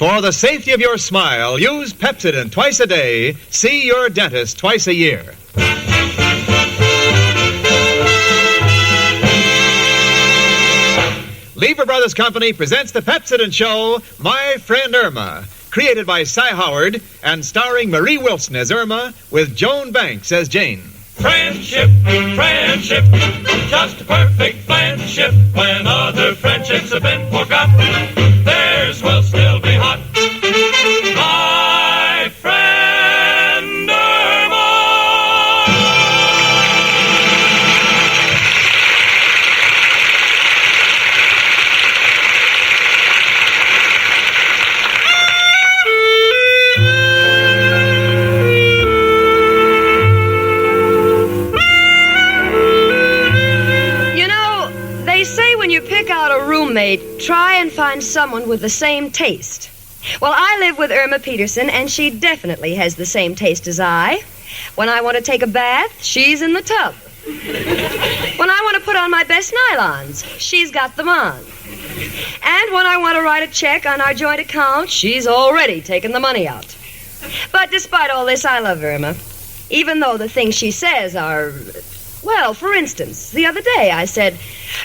For the safety of your smile, use Pepsodent twice a day. See your dentist twice a year. Lever Brothers Company presents the Pepsodent Show, My Friend Irma, created by Cy Howard and starring Marie Wilson as Irma with Joan Banks as Jane. Friendship, friendship, just a perfect friendship. When other friendships have been forgot, theirs will still be hot. My friend Irma. Try and find someone with the same taste. Well, I live with Irma Peterson, and she definitely has the same taste as I. When I want to take a bath, she's in the tub. When I want to put on my best nylons, she's got them on. And when I want to write a check on our joint account, she's already taken the money out. But despite all this, I love Irma. Even though the things she says are... Well, for instance, the other day I said,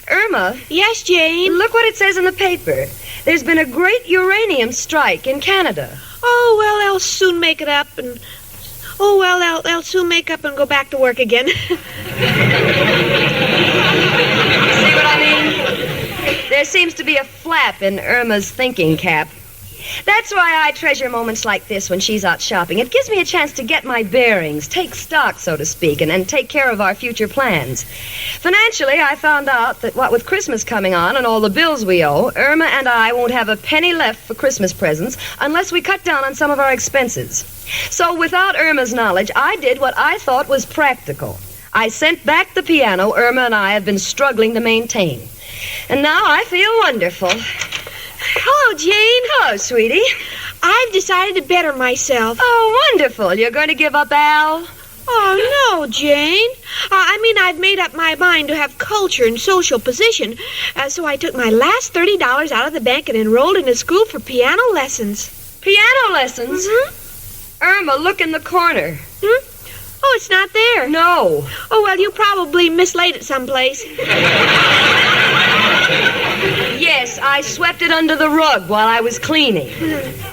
Irma... Yes, Jane? Look what it says in the paper. There's been a great uranium strike in Canada. Oh, well, they'll soon make it up and... Oh, well, they'll soon make up and go back to work again. See what I mean? There seems to be a flap in Irma's thinking cap. That's why I treasure moments like this when she's out shopping. It gives me a chance to get my bearings, take stock, so to speak, and take care of our future plans. Financially, I found out that what with Christmas coming on and all the bills we owe, Irma and I won't have a penny left for Christmas presents unless we cut down on some of our expenses. So without Irma's knowledge, I did what I thought was practical. I sent back the piano Irma and I have been struggling to maintain. And now I feel wonderful. Hello, Jane. Hello, sweetie. I've decided to better myself. Oh, wonderful. You're going to give up Al? Oh, no, Jane. I've made up my mind to have culture and social position. So I took my last $30 out of the bank and enrolled in a school for piano lessons. Piano lessons? Mm-hmm. Irma, look in the corner. Hmm? Oh, it's not there. No. Oh, well, you probably mislaid it someplace. Yes, I swept it under the rug while I was cleaning.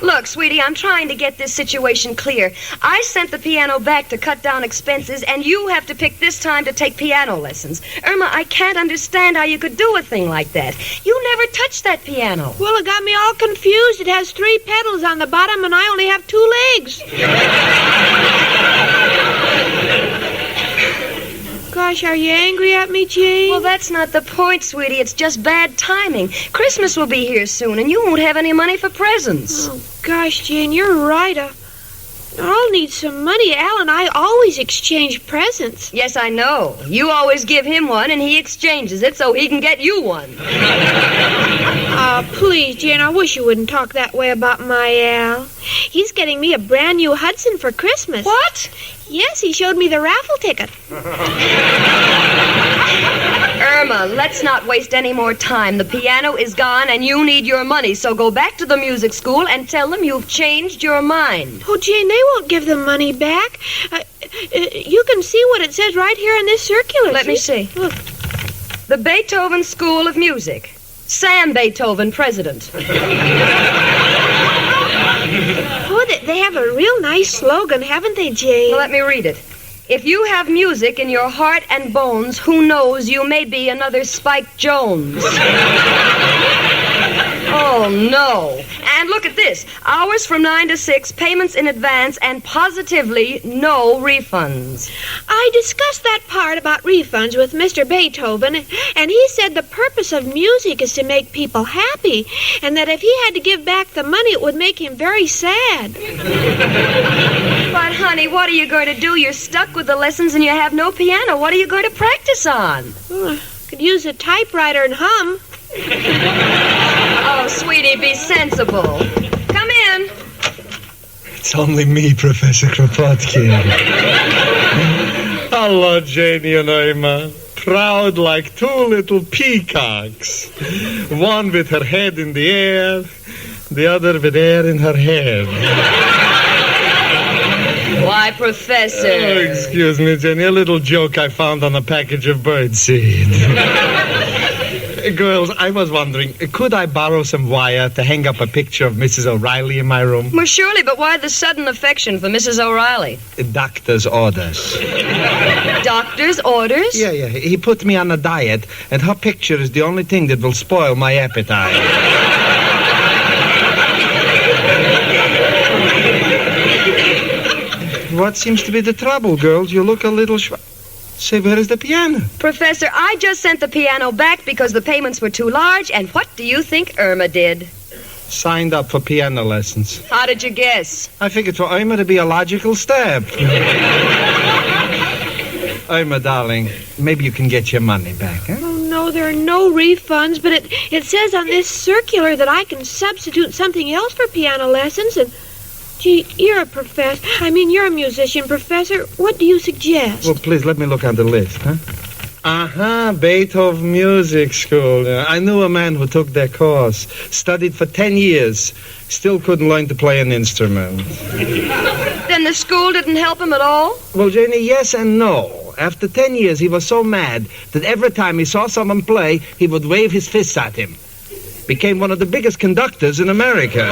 Look, sweetie, I'm trying to get this situation clear. I sent the piano back to cut down expenses, and you have to pick this time to take piano lessons. Irma, I can't understand how you could do a thing like that. You never touched that piano. Well, it got me all confused. It has 3 pedals on the bottom, and I only have 2 legs. Gosh, are you angry at me, Jane? Well, that's not the point, sweetie. It's just bad timing. Christmas will be here soon, and you won't have any money for presents. Oh, gosh, Jane, you're right. I'll need some money. Al and I always exchange presents. Yes, I know. You always give him one, and he exchanges it so he can get you one. Please, Jane, I wish you wouldn't talk that way about my Al. He's getting me a brand new Hudson for Christmas. What? Yes, he showed me the raffle ticket. Irma, let's not waste any more time. The piano is gone, and you need your money, so go back to the music school and tell them you've changed your mind. Oh, Jane, they won't give the money back. You can see what it says right here in this circular. Let me see. Look. The Beethoven School of Music. Sam Beethoven, president. Oh, they have a real nice slogan, haven't they, Jane? Well, let me read it. If you have music in your heart and bones, who knows, you may be another Spike Jones. Oh, no. And look at this. Hours from 9 to 6, payments in advance, and positively no refunds. I discussed that part about refunds with Mr. Beethoven, and he said the purpose of music is to make people happy, and that if he had to give back the money, it would make him very sad. But, honey, what are you going to do? You're stuck with the lessons and you have no piano. What are you going to practice on? Could use a typewriter and hum. Oh, sweetie, be sensible. Come in. It's only me, Professor Kropotkin. Hello, Janie and Irma. Proud like 2 little peacocks. One with her head in the air, The other with air in her head. Why, Professor? Oh, excuse me, Jenny. A little joke I found on a package of birdseed. Girls, I was wondering, could I borrow some wire to hang up a picture of Mrs. O'Reilly in my room? Well, surely, but why the sudden affection for Mrs. O'Reilly? Doctor's orders. Doctor's orders? Yeah. He put me on a diet, and her picture is the only thing that will spoil my appetite. What seems to be the trouble, girls? You look a little Say, where is the piano? Professor, I just sent the piano back because the payments were too large, and what do you think Irma did? Signed up for piano lessons. How did you guess? I figured for Irma to be a logical step. Irma, darling, maybe you can get your money back, huh? Oh, no, there are no refunds, but it says on this circular that I can substitute something else for piano lessons, and... Gee, you're a professor. You're a musician, Professor. What do you suggest? Well, please, let me look on the list, huh? Beethoven Music School. I knew a man who took that course. Studied for 10 years. Still couldn't learn to play an instrument. Then the school didn't help him at all? Well, Janie, yes and no. After 10 years, he was so mad that every time he saw someone play, he would wave his fists at him. Became one of the biggest conductors in America.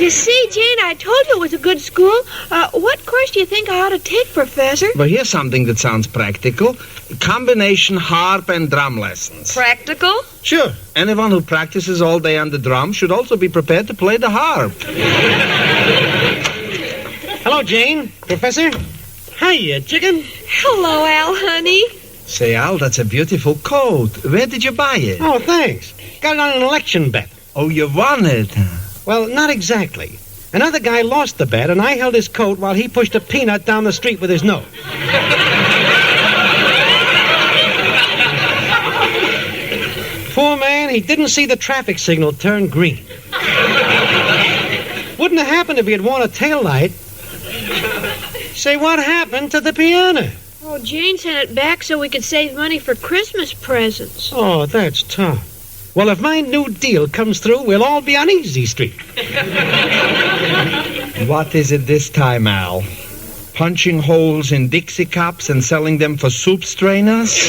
You see, Jane, I told you it was a good school. What course do you think I ought to take, Professor? Well, here's something that sounds practical. Combination harp and drum lessons. Practical? Sure. Anyone who practices all day on the drum should also be prepared to play the harp. Hello, Jane. Professor. Hiya, chicken. Hello, Al, honey. Say, Al, that's a beautiful coat. Where did you buy it? Oh, thanks. Got it on an election bet. Oh, you won it? Well, not exactly. Another guy lost the bet, and I held his coat while he pushed a peanut down the street with his nose. Poor man, he didn't see the traffic signal turn green. Wouldn't have happened if he had worn a taillight. Say, what happened to the piano? Oh, Jane sent it back so we could save money for Christmas presents. Oh, that's tough. Well, if my new deal comes through, we'll all be on Easy Street. What is it this time, Al? Punching holes in Dixie cups and selling them for soup strainers?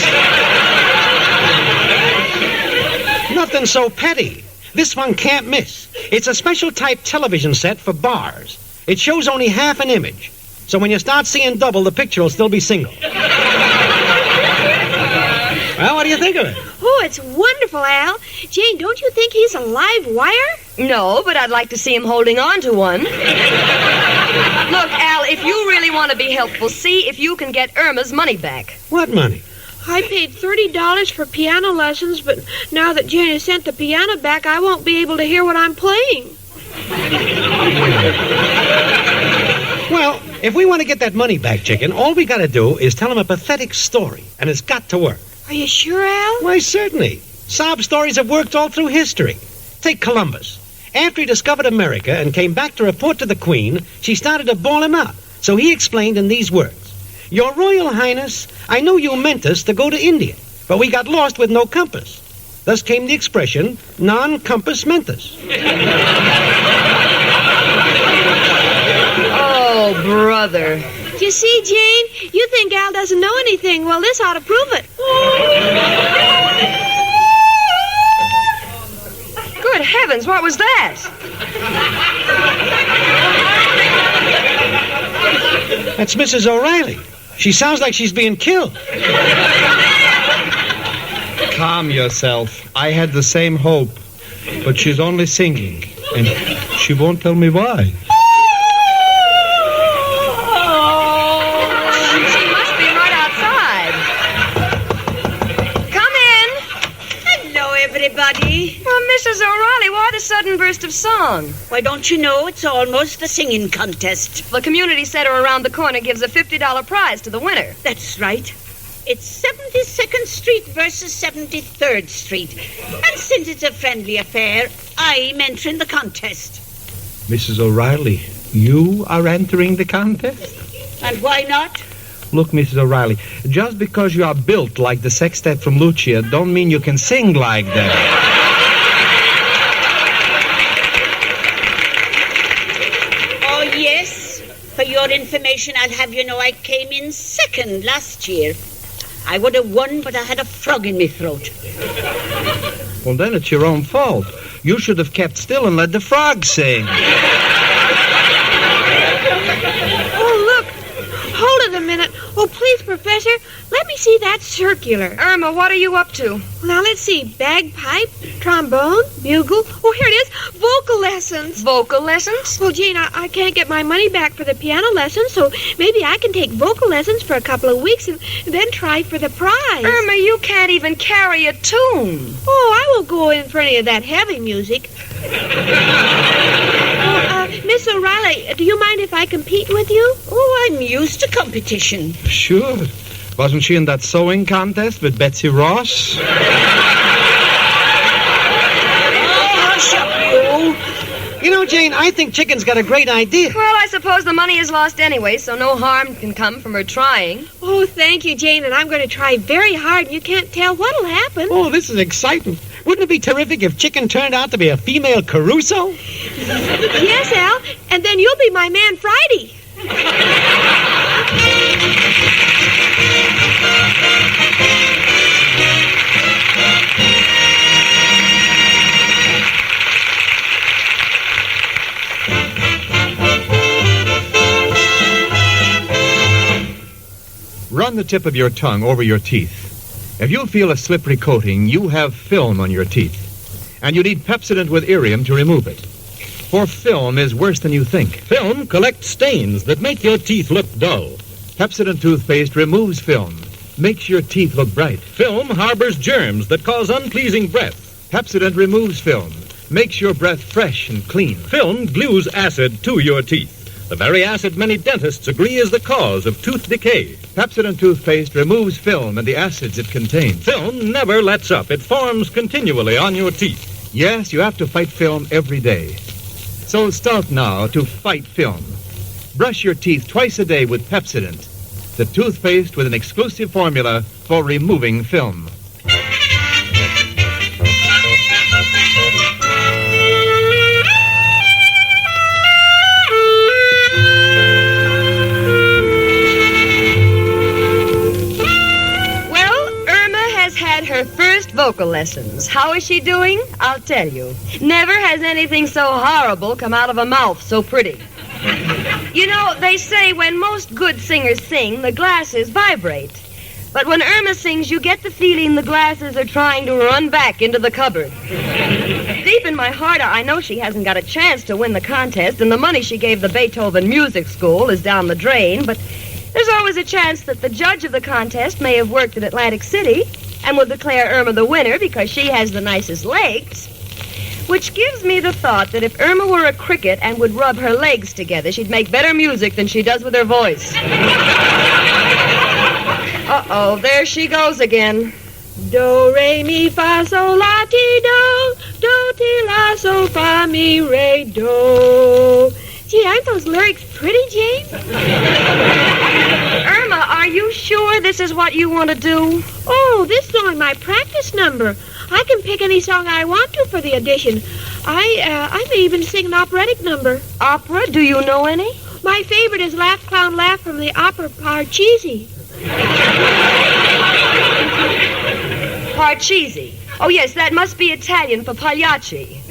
Nothing so petty. This one can't miss. It's a special type television set for bars. It shows only half an image. So when you start seeing double, the picture will still be single. Well, what do you think of it? Oh, it's wonderful, Al. Jane, don't you think he's a live wire? No, but I'd like to see him holding on to one. Look, Al, if you really want to be helpful, see if you can get Irma's money back. What money? I paid $30 for piano lessons, but now that Jane has sent the piano back, I won't be able to hear what I'm playing. Well, if we want to get that money back, chicken, all we got to do is tell him a pathetic story, and it's got to work. Are you sure, Al? Why, certainly. Sob stories have worked all through history. Take Columbus. After he discovered America and came back to report to the Queen, she started to bawl him out. So he explained in these words. Your Royal Highness, I know you meant us to go to India, but we got lost with no compass. Thus came the expression, non-compass mentis. Oh, brother. You see, Jane, you think Al doesn't know anything. Well, this ought to prove it. Good heavens, what was that? That's Mrs. O'Reilly. She sounds like she's being killed. Calm yourself. I had the same hope. But she's only singing. And she won't tell me why. She must be right outside. Come in. Hello, everybody. Well, Mrs. O'Reilly, why the sudden burst of song? Why, don't you know it's almost a singing contest? The community center around the corner gives a $50 prize to the winner. That's right. It's 72nd Street versus 73rd Street. And since it's a friendly affair, I'm entering the contest. Mrs. O'Reilly, you are entering the contest? And why not? Look, Mrs. O'Reilly, just because you are built like the sextet from Lucia don't mean you can sing like that. Oh, yes. For your information, I'll have you know I came in second last year. I would have won, but I had a frog in my throat. Well, then it's your own fault. You should have kept still and let the frog sing. Oh, look. Hold it a minute. Oh, please, Professor, let me see that circular. Irma, what are you up to? Now, let's see. Bagpipe, trombone, bugle. Oh, here it is. Vocal lessons. Vocal lessons? Well, Jane, I can't get my money back for the piano lessons, so maybe I can take vocal lessons for a couple of weeks and then try for the prize. Irma, you can't even carry a tune. Oh, I won't go in for any of that heavy music. Miss O'Reilly, do you mind if I compete with you? Oh, I'm used to competition. Sure. Wasn't she in that sewing contest with Betsy Ross? Oh, hush up, you. You know, Jane, I think Chicken's got a great idea. Well, I suppose the money is lost anyway, so no harm can come from her trying. Oh, thank you, Jane, and I'm going to try very hard, and you can't tell what'll happen. Oh, this is exciting. Wouldn't it be terrific if Chicken turned out to be a female Caruso? Yes, Al, and then you'll be my man Friday. Run the tip of your tongue over your teeth. If you feel a slippery coating, you have film on your teeth. And you need Pepsodent with Irium to remove it. For film is worse than you think. Film collects stains that make your teeth look dull. Pepsodent toothpaste removes film, makes your teeth look bright. Film harbors germs that cause unpleasing breath. Pepsodent removes film, makes your breath fresh and clean. Film glues acid to your teeth. The very acid many dentists agree is the cause of tooth decay. Pepsodent toothpaste removes film and the acids it contains. Film never lets up. It forms continually on your teeth. Yes, you have to fight film every day. So start now to fight film. Brush your teeth twice a day with Pepsodent, the toothpaste with an exclusive formula for removing film. Her first vocal lessons. How is she doing? I'll tell you. Never has anything so horrible come out of a mouth so pretty. You know, they say when most good singers sing, the glasses vibrate. But when Irma sings, you get the feeling the glasses are trying to run back into the cupboard. Deep in my heart, I know she hasn't got a chance to win the contest, and the money she gave the Beethoven Music School is down the drain, but there's always a chance that the judge of the contest may have worked in Atlantic City and will declare Irma the winner because she has the nicest legs. Which gives me the thought that if Irma were a cricket and would rub her legs together, she'd make better music than she does with her voice. Uh-oh, there she goes again. Do, re, mi, fa, sol, la, ti, do, ti, la, sol, fa, mi, re, do. Gee, aren't those lyrics pretty, Jane? Irma, are you sure this is what you want to do? Oh, this is only my practice number. I can pick any song I want to for the audition. I may even sing an operatic number. Opera? Do you know any? My favorite is Laugh, Clown, Laugh from the opera Parcheesi. Parcheesi. Oh, yes, that must be Italian for Pagliacci.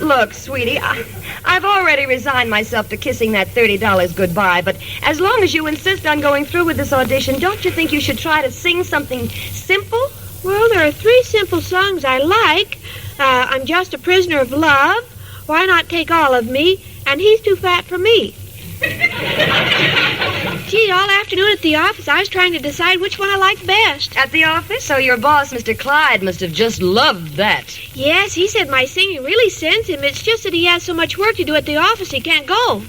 Look, sweetie, I've already resigned myself to kissing that $30 goodbye, but as long as you insist on going through with this audition, don't you think you should try to sing something simple? Well, there are 3 simple songs I like. I'm Just a Prisoner of Love, Why Not Take All of Me, and He's Too Fat for Me. Gee, all afternoon at the office, I was trying to decide which one I liked best. At the office? So your boss, Mr. Clyde, must have just loved that. Yes, he said my singing really sends him. It's just that he has so much work to do at the office he can't go.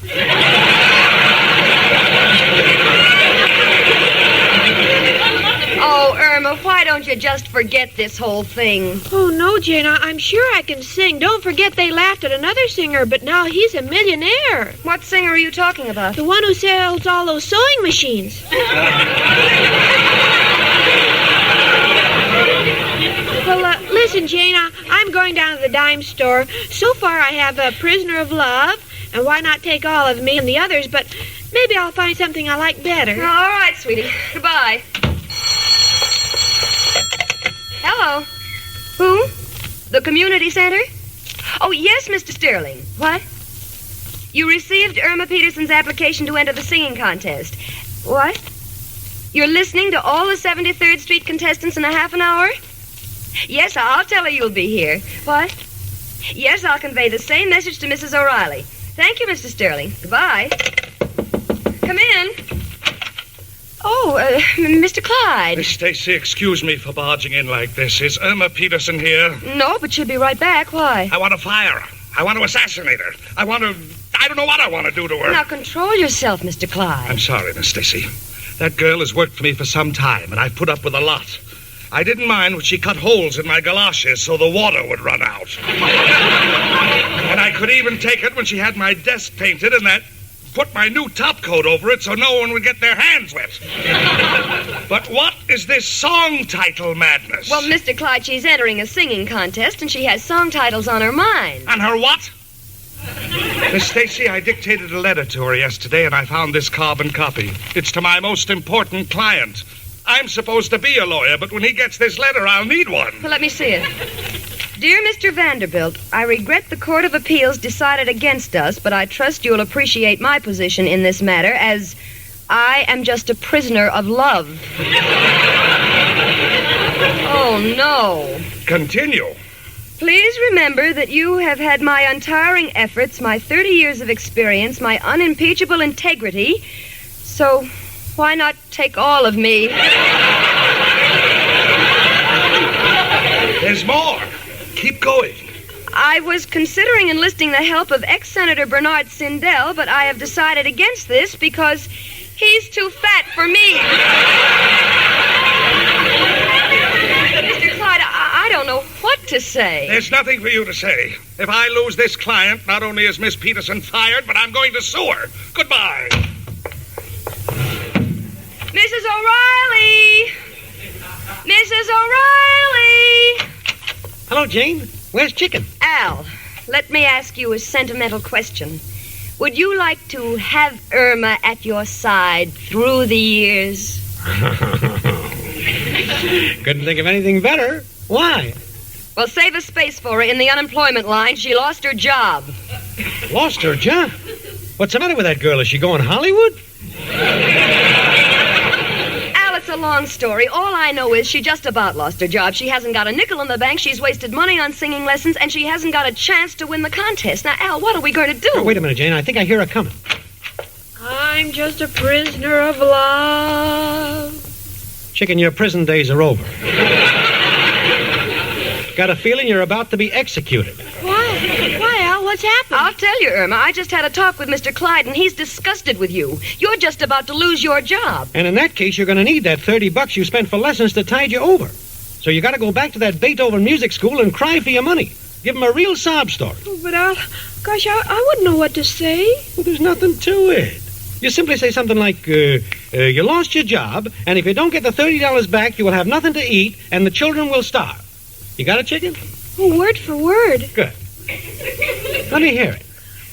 Oh, Irma, why don't you just forget this whole thing? Oh, no, Jane, I'm sure I can sing. Don't forget they laughed at another singer, but now he's a millionaire. What singer are you talking about? The one who sells all those sewing machines. Well, listen, Jane, I'm going down to the dime store. So far, I have a Prisoner of Love, and why not take all of me and the others, but maybe I'll find something I like better. All right, sweetie. Goodbye. Hello. Who? The community center? Oh, yes, Mr. Sterling. What? You received Irma Peterson's application to enter the singing contest. What? You're listening to all the 73rd Street contestants in a half an hour? Yes, I'll tell her you'll be here. What? Yes, I'll convey the same message to Mrs. O'Reilly. Thank you, Mr. Sterling. Goodbye. Come in. Oh, Mr. Clyde. Miss Stacy, excuse me for barging in like this. Is Irma Peterson here? No, but she'll be right back. Why? I want to fire her. I want to assassinate her. I don't know what I want to do to her. Now, control yourself, Mr. Clyde. I'm sorry, Miss Stacy. That girl has worked for me for some time, and I've put up with a lot. I didn't mind when she cut holes in my galoshes so the water would run out. And I could even take it when she had my desk painted and put my new top coat over it so no one would get their hands wet. But what is this song title madness? Well, Mr. Clyde, she's entering a singing contest, and she has song titles on her mind. On her what? Miss Stacy, I dictated a letter to her yesterday, and I found this carbon copy. It's to my most important client. I'm supposed to be a lawyer, but when he gets this letter, I'll need one. Well, let me see it. Dear Mr. Vanderbilt, I regret the Court of Appeals decided against us, but I trust you'll appreciate my position in this matter, as I am just a prisoner of love. Oh, no. Continue. Please remember that you have had my untiring efforts, my 30 years of experience, my unimpeachable integrity, so why not take all of me? There's more. Keep going. I was considering enlisting the help of ex-Senator Bernard Sindel, but I have decided against this because he's too fat for me. Mr. Clyde, I don't know what to say. There's nothing for you to say. If I lose this client, not only is Miss Peterson fired, but I'm going to sue her. Goodbye. Mrs. O'Reilly! Mrs. O'Reilly! Hello, Jane. Where's Chicken? Al, let me ask you a sentimental question. Would you like to have Irma at your side through the years? Couldn't think of anything better. Why? Well, save a space for her in the unemployment line. She lost her job. Lost her job? What's the matter with that girl? Is she going Hollywood? Al, it's a long story. All I know is she just about lost her job. She hasn't got a nickel in the bank. She's wasted money on singing lessons, and she hasn't got a chance to win the contest. Now, Al, what are we going to do? Oh, wait a minute, Jane. I think I hear her coming. I'm just a prisoner of love. Chicken, your prison days are over. Got a feeling you're about to be executed. Why? Why, Al? What's happened? I'll tell you, Irma. I just had a talk with Mr. Clyde, and he's disgusted with you. You're just about to lose your job. And in that case, you're going to need that $30 you spent for lessons to tide you over. So you got to go back to that Beethoven music school and cry for your money. Give them a real sob story. Oh, but Al, gosh, I wouldn't know what to say. Well, there's nothing to it. You simply say something like, you lost your job, and if you don't get the $30 back, you will have nothing to eat, and the children will starve. You got it, Chicken? Oh, word for word. Good. Let me hear it.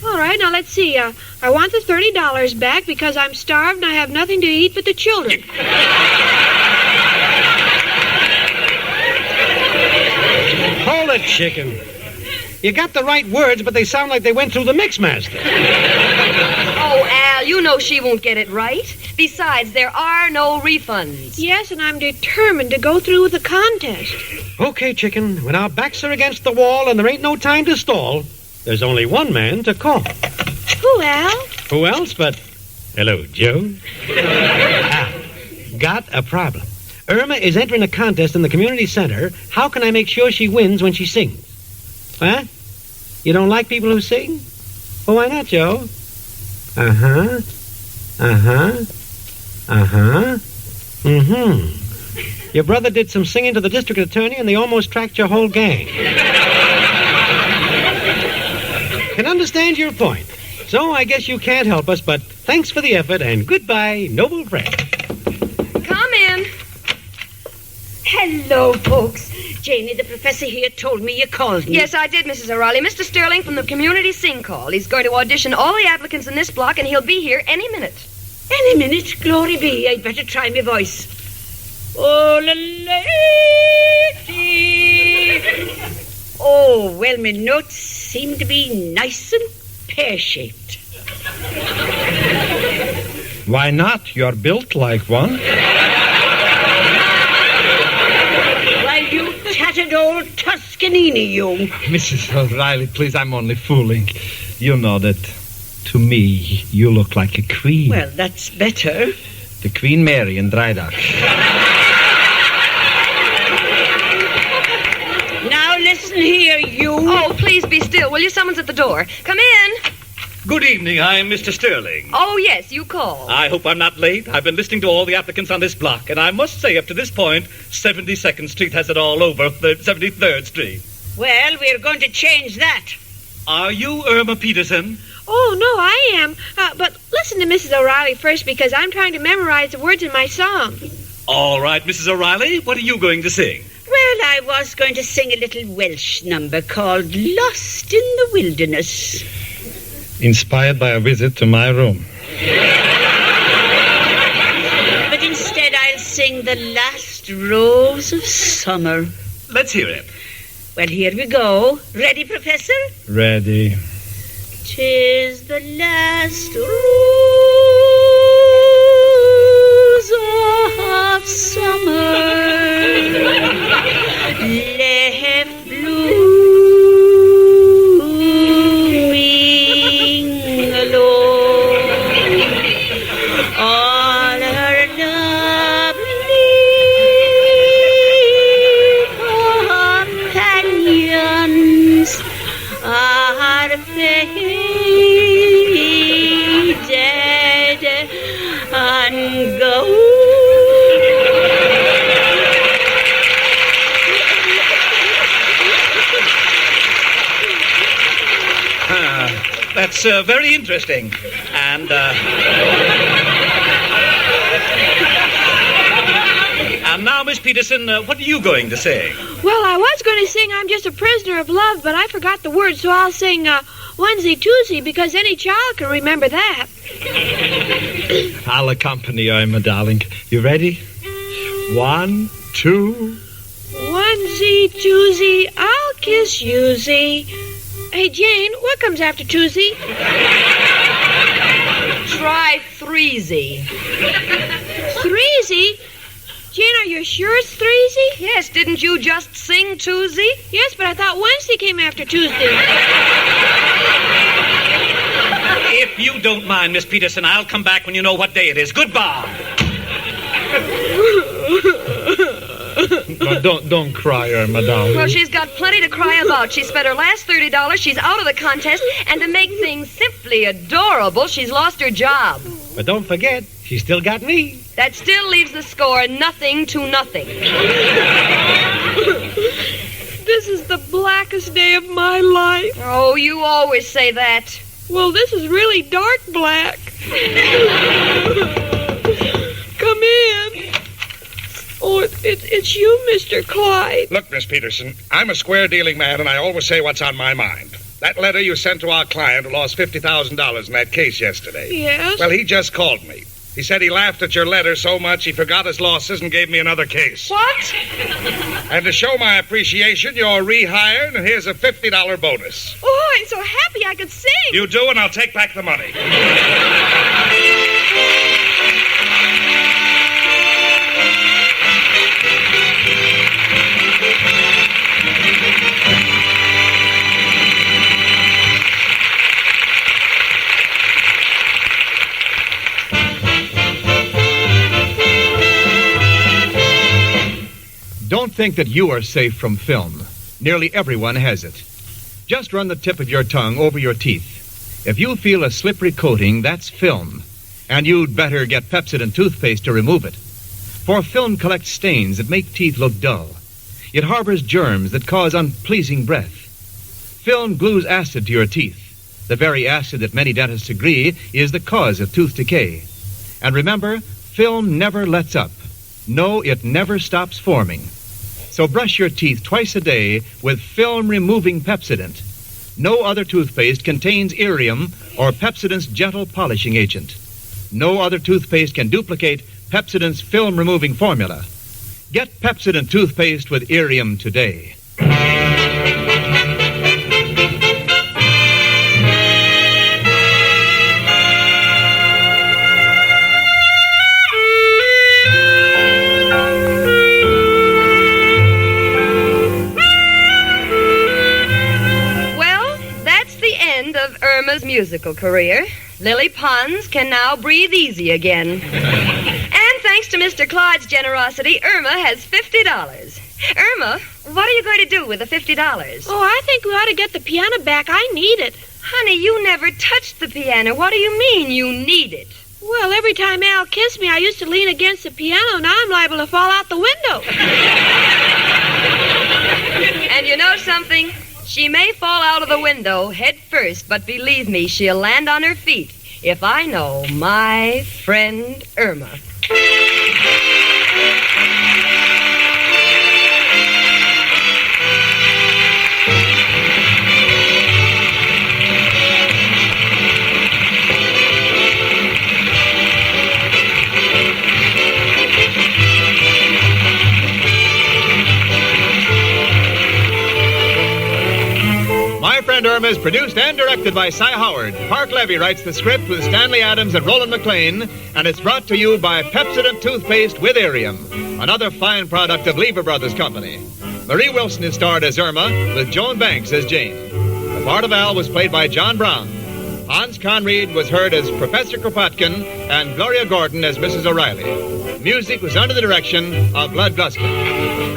All right, now let's see. I want the $30 back because I'm starved and I have nothing to eat but the children. Hold it, Chicken. You got the right words, but they sound like they went through the Mixmaster. Oh, Al, you know she won't get it right. Besides, there are no refunds. Yes, and I'm determined to go through with the contest. Okay, Chicken, when our backs are against the wall and there ain't no time to stall, there's only one man to call. Who, Al? Who else but... Hello, Joe. Got a problem. Irma is entering a contest in the community center. How can I make sure she wins when she sings? Huh? You don't like people who sing? Well, why not, Joe? Uh-huh. Uh-huh. Uh-huh. Mm-hmm. Your brother did some singing to the district attorney, and they almost tracked your whole gang. Can understand your point. So I guess you can't help us, but thanks for the effort, and goodbye, noble friend. Come in. Hello, folks. Janie, the professor here told me you called me. Yes, I did, Mrs. O'Reilly. Mr. Sterling from the community sing call. He's going to audition all the applicants in this block, and he'll be here any minute. Any minute, glory be. I'd better try my voice. Oh, la lady. Oh, well, my notes seem to be nice and pear-shaped. Why not? You're built like one. Why, you tattered old Toscanini, you. Mrs. O'Reilly, please, I'm only fooling. You know that, to me, you look like a queen. Well, that's better. The Queen Mary in Drydock. Now listen here, you. Oh, please be still, will you? Someone's at the door. Come in. Good evening. I'm Mr. Sterling. Oh, yes, you called. I hope I'm not late. I've been listening to all the applicants on this block, and I must say, up to this point, 72nd Street has it all over, the 73rd Street. Well, we're going to change that. Are you Irma Peterson? Oh, no, I am. But listen to Mrs. O'Reilly first, because I'm trying to memorize the words in my song. All right, Mrs. O'Reilly, what are you going to sing? Well, I was going to sing a little Welsh number called Lost in the Wilderness. Inspired by a visit to my room. But instead I'll sing The Last Rose of Summer. Let's hear it. Well, here we go. Ready, Professor? Ready. 'Tis the last rose of summer left blooming alone. All her lovely companions are faded and gone. That's very interesting. And now, Miss Peterson, what are you going to sing? Well, I was going to sing I'm Just a Prisoner of Love, but I forgot the words, so I'll sing Onesie Twosie, because any child can remember that. I'll accompany you, my darling. You ready? 1, 2. Onesie Twosie, I'll kiss yousie. Hey, Jane, what comes after Twosie? Try threesie. Threesie? Jane, are you sure it's threesie? Yes, didn't you just sing twoosie? Yes, but I thought Wednesday came after Tuesday. If you don't mind, Miss Peterson, I'll come back when you know what day it is. Goodbye. No, don't cry, Irma, darling. Well, she's got plenty to cry about. She spent her last $30. She's out of the contest. And to make things simply adorable, she's lost her job. But don't forget, she still got me. That still leaves the score 0-0. This is the blackest day of my life. Oh, you always say that. Well, this is really dark black. Come in. Oh, it's you, Mr. Clyde. Look, Miss Peterson, I'm a square-dealing man, and I always say what's on my mind. That letter you sent to our client who lost $50,000 in that case yesterday. Yes? Well, he just called me. He said he laughed at your letter so much he forgot his losses and gave me another case. What? And to show my appreciation, you're rehired, and here's a $50 bonus. Oh, I'm so happy I could sing. You do, and I'll take back the money. Don't think that you are safe from film. Nearly everyone has it. Just run the tip of your tongue over your teeth. If you feel a slippery coating, that's film. And you'd better get Pepsodent toothpaste to remove it. For film collects stains that make teeth look dull. It harbors germs that cause unpleasing breath. Film glues acid to your teeth. The very acid that many dentists agree is the cause of tooth decay. And remember, film never lets up. No, it never stops forming. So brush your teeth twice a day with film-removing Pepsodent. No other toothpaste contains irium or Pepsodent's gentle polishing agent. No other toothpaste can duplicate Pepsodent's film-removing formula. Get Pepsodent toothpaste with irium today. Of Irma's musical career. Lily Pons can now breathe easy again. And thanks to Mr. Clyde's generosity, Irma has $50. Irma, what are you going to do with the $50? Oh, I think we ought to get the piano back. I need it. Honey, you never touched the piano. What do you mean you need it? Well, every time Al kissed me, I used to lean against the piano. Now I'm liable to fall out the window. And you know something? She may fall out of the window head first, but believe me, she'll land on her feet if I know my friend Irma. My Friend Irma is produced and directed by Cy Howard. Park Levy writes the script with Stanley Adams and Roland McLean, and it's brought to you by Pepsodent Toothpaste with Irium, another fine product of Lever Brothers Company. Marie Wilson is starred as Irma, with Joan Banks as Jane. The part of Al was played by John Brown. Hans Conried was heard as Professor Kropotkin, and Gloria Gordon as Mrs. O'Reilly. Music was under the direction of Bud Gluskin.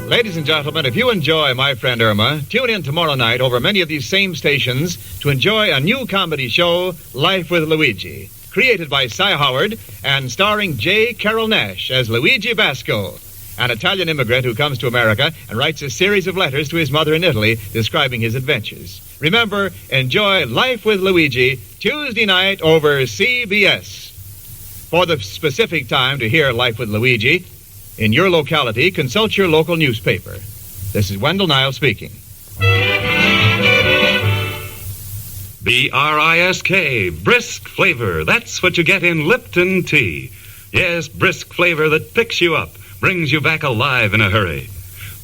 Ladies and gentlemen, if you enjoy My Friend Irma, tune in tomorrow night over many of these same stations to enjoy a new comedy show, Life with Luigi, created by Cy Howard and starring J. Carroll Nash as Luigi Basco, an Italian immigrant who comes to America and writes a series of letters to his mother in Italy describing his adventures. Remember, enjoy Life with Luigi Tuesday night over CBS. For the specific time to hear Life with Luigi in your locality, consult your local newspaper. This is Wendell Niles speaking. B-R-I-S-K, brisk flavor. That's what you get in Lipton tea. Yes, brisk flavor that picks you up, brings you back alive in a hurry.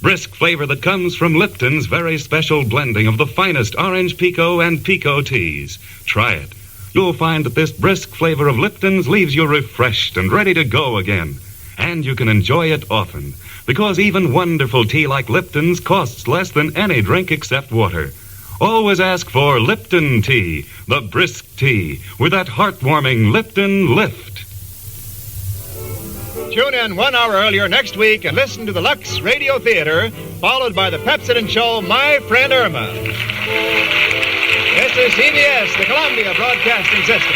Brisk flavor that comes from Lipton's very special blending of the finest orange pekoe and pekoe teas. Try it. You'll find that this brisk flavor of Lipton's leaves you refreshed and ready to go again. And you can enjoy it often, because even wonderful tea like Lipton's costs less than any drink except water. Always ask for Lipton tea, the brisk tea, with that heartwarming Lipton lift. Tune in 1 hour earlier next week and listen to the Lux Radio Theater, followed by the Pepsodent show, My Friend Irma. This is CBS, the Columbia Broadcasting System.